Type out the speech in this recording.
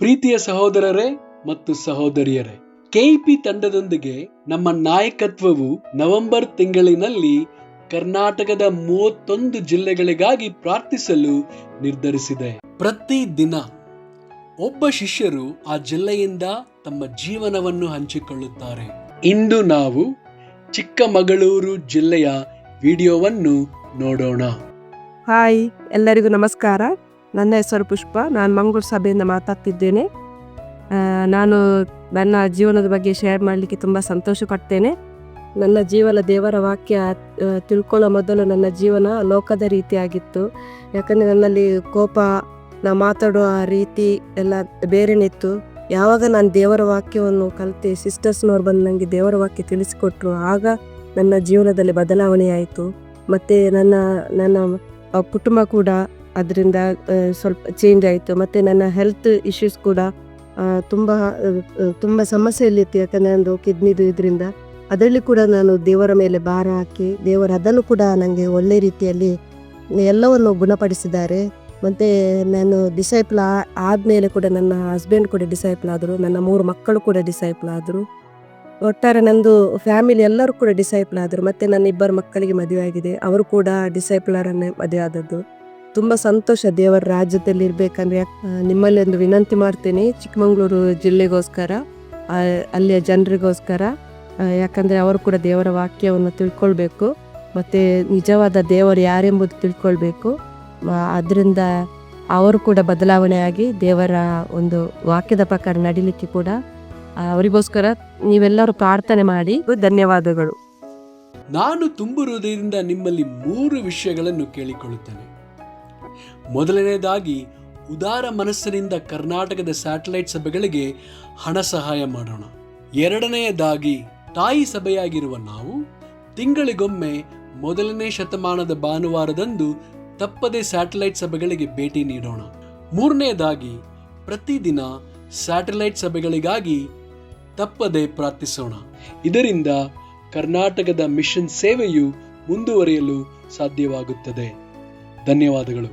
ಪ್ರೀತಿಯ ಸಹೋದರರೇ ಮತ್ತು ಸಹೋದರಿಯರೇ, ಕೆಇಪಿ ತಂಡದೊಂದಿಗೆ ನಮ್ಮ ನಾಯಕತ್ವವು ನವೆಂಬರ್ ತಿಂಗಳಿನಲ್ಲಿ ಕರ್ನಾಟಕದ 31 ಜಿಲ್ಲೆಗಳಿಗಾಗಿ ಪ್ರಾರ್ಥಿಸಲು ನಿರ್ಧರಿಸಿದೆ. ಪ್ರತಿ ದಿನ ಒಬ್ಬ ಶಿಷ್ಯರು ಆ ಜಿಲ್ಲೆಯಿಂದ ತಮ್ಮ ಜೀವನವನ್ನು ಹಂಚಿಕೊಳ್ಳುತ್ತಾರೆ. ಇಂದು ನಾವು ಚಿಕ್ಕಮಗಳೂರು ಜಿಲ್ಲೆಯ ವಿಡಿಯೋವನ್ನು ನೋಡೋಣ. ಹಾಯ್, ಎಲ್ಲರಿಗೂ ನಮಸ್ಕಾರ. ನನ್ನ ಹೆಸರು ಪುಷ್ಪ. ನಾನು ಮಂಗಳೂರು ಸಭೆಯಿಂದ ಮಾತಾಡ್ತಿದ್ದೇನೆ. ನಾನು ನನ್ನ ಜೀವನದ ಬಗ್ಗೆ ಶೇರ್ ಮಾಡಲಿಕ್ಕೆ ತುಂಬ ಸಂತೋಷ ಪಡ್ತೇನೆ. ನನ್ನ ಜೀವನ ದೇವರ ವಾಕ್ಯ ತಿಳ್ಕೊಳ್ಳೋ ಮೊದಲು ನನ್ನ ಜೀವನ ಲೋಕದ ರೀತಿಯಾಗಿತ್ತು. ಯಾಕಂದರೆ ನನ್ನಲ್ಲಿ ಕೋಪ, ನಾ ಮಾತಾಡುವ ರೀತಿ ಎಲ್ಲ ಬೇರೆನಿತ್ತು. ಯಾವಾಗ ನಾನು ದೇವರ ವಾಕ್ಯವನ್ನು ಕಲಿತೆ, ಸಿಸ್ಟರ್ಸ್ನವ್ರು ಬಂದು ನನಗೆ ದೇವರ ವಾಕ್ಯ ತಿಳಿಸಿಕೊಟ್ರು, ಆಗ ನನ್ನ ಜೀವನದಲ್ಲಿ ಬದಲಾವಣೆ ಆಯಿತು. ಮತ್ತು ನನ್ನ ಕುಟುಂಬ ಕೂಡ ಅದರಿಂದ ಸ್ವಲ್ಪ ಚೇಂಜ್ ಆಯಿತು. ಮತ್ತು ನನ್ನ ಹೆಲ್ತ್ ಇಶ್ಯೂಸ್ ಕೂಡ ತುಂಬ ಸಮಸ್ಯೆಯಲ್ಲಿತ್ತು. ಯಾಕಂದರೆ ನಂದು ಕಿಡ್ನಿದು ಇದರಿಂದ ಅದರಲ್ಲಿ ಕೂಡ ನಾನು ದೇವರ ಮೇಲೆ ಭಾರ ಹಾಕಿ ದೇವರು ಅದನ್ನು ಕೂಡ ನನಗೆ ಒಳ್ಳೆ ರೀತಿಯಲ್ಲಿ ಎಲ್ಲವನ್ನು ಗುಣಪಡಿಸಿದ್ದಾರೆ. ಮತ್ತು ನಾನು ಡಿಸೈಪಲ್ ಆದಮೇಲೆ ಕೂಡ ನನ್ನ ಹಸ್ಬೆಂಡ್ ಕೂಡ ಡಿಸೈಪಲ್ ಆದರು, ನನ್ನ 3 ಮಕ್ಕಳು ಕೂಡ ಡಿಸೈಪಲ್ ಆದರು. ಒಟ್ಟಾರೆ ನಂದು ಫ್ಯಾಮಿಲಿ ಎಲ್ಲರೂ ಕೂಡ ಡಿಸೈಪಲ್ ಆದರು. ಮತ್ತು ನನ್ನ 2 ಮಕ್ಕಳಿಗೆ ಮದುವೆ ಆಗಿದೆ, ಅವರು ಕೂಡ ಡಿಸೈಪಲರನ್ನೇ ಮದುವೆ ಆದದ್ದು. ತುಂಬ ಸಂತೋಷ ದೇವರ ರಾಜ್ಯದಲ್ಲಿ ಇರಬೇಕಂದ್ರೆ. ನಿಮ್ಮಲ್ಲಿ ಒಂದು ವಿನಂತಿ ಮಾಡ್ತೀನಿ, ಚಿಕ್ಕಮಗಳೂರು ಜಿಲ್ಲೆಗೋಸ್ಕರ, ಅಲ್ಲಿಯ ಜನರಿಗೋಸ್ಕರ. ಯಾಕಂದರೆ ಅವರು ಕೂಡ ದೇವರ ವಾಕ್ಯವನ್ನು ತಿಳ್ಕೊಳ್ಬೇಕು ಮತ್ತು ನಿಜವಾದ ದೇವರು ಯಾರೆಂಬುದು ತಿಳ್ಕೊಳ್ಬೇಕು. ಅದರಿಂದ ಅವರು ಕೂಡ ಬದಲಾವಣೆಯಾಗಿ ದೇವರ ಒಂದು ವಾಕ್ಯದ ಪ್ರಕಾರ ನಡಿಲಿಕ್ಕೆ ಕೂಡ ಅವರಿಗೋಸ್ಕರ ನೀವೆಲ್ಲರೂ ಪ್ರಾರ್ಥನೆ ಮಾಡಿ. ಧನ್ಯವಾದಗಳು. ನಾನು ತುಂಬು ಹೃದಯದಿಂದ ನಿಮ್ಮಲ್ಲಿ 3 ವಿಷಯಗಳನ್ನು ಕೇಳಿಕೊಳ್ಳುತ್ತೇನೆ. ಮೊದಲನೇದಾಗಿ, ಉದಾರ ಮನಸ್ಸಿನಿಂದ ಕರ್ನಾಟಕದ ಸ್ಯಾಟಲೈಟ್ ಸಭೆಗಳಿಗೆ ಹಣ ಸಹಾಯ ಮಾಡೋಣ. ಎರಡನೆಯದಾಗಿ, ತಾಯಿ ಸಭೆಯಾಗಿರುವ ನಾವು ತಿಂಗಳಿಗೊಮ್ಮೆ 1ನೇ ಶತಮಾನದ ಭಾನುವಾರದಂದು ತಪ್ಪದೆ ಸ್ಯಾಟಲೈಟ್ ಸಭೆಗಳಿಗೆ ಭೇಟಿ ನೀಡೋಣ. ಮೂರನೆಯದಾಗಿ, ಪ್ರತಿದಿನ ಸ್ಯಾಟಲೈಟ್ ಸಭೆಗಳಿಗಾಗಿ ತಪ್ಪದೆ ಪ್ರಾರ್ಥಿಸೋಣ. ಇದರಿಂದ ಕರ್ನಾಟಕದ ಮಿಷನ್ ಸೇವೆಯು ಮುಂದುವರಿಯಲು ಸಾಧ್ಯವಾಗುತ್ತದೆ. ಧನ್ಯವಾದಗಳು.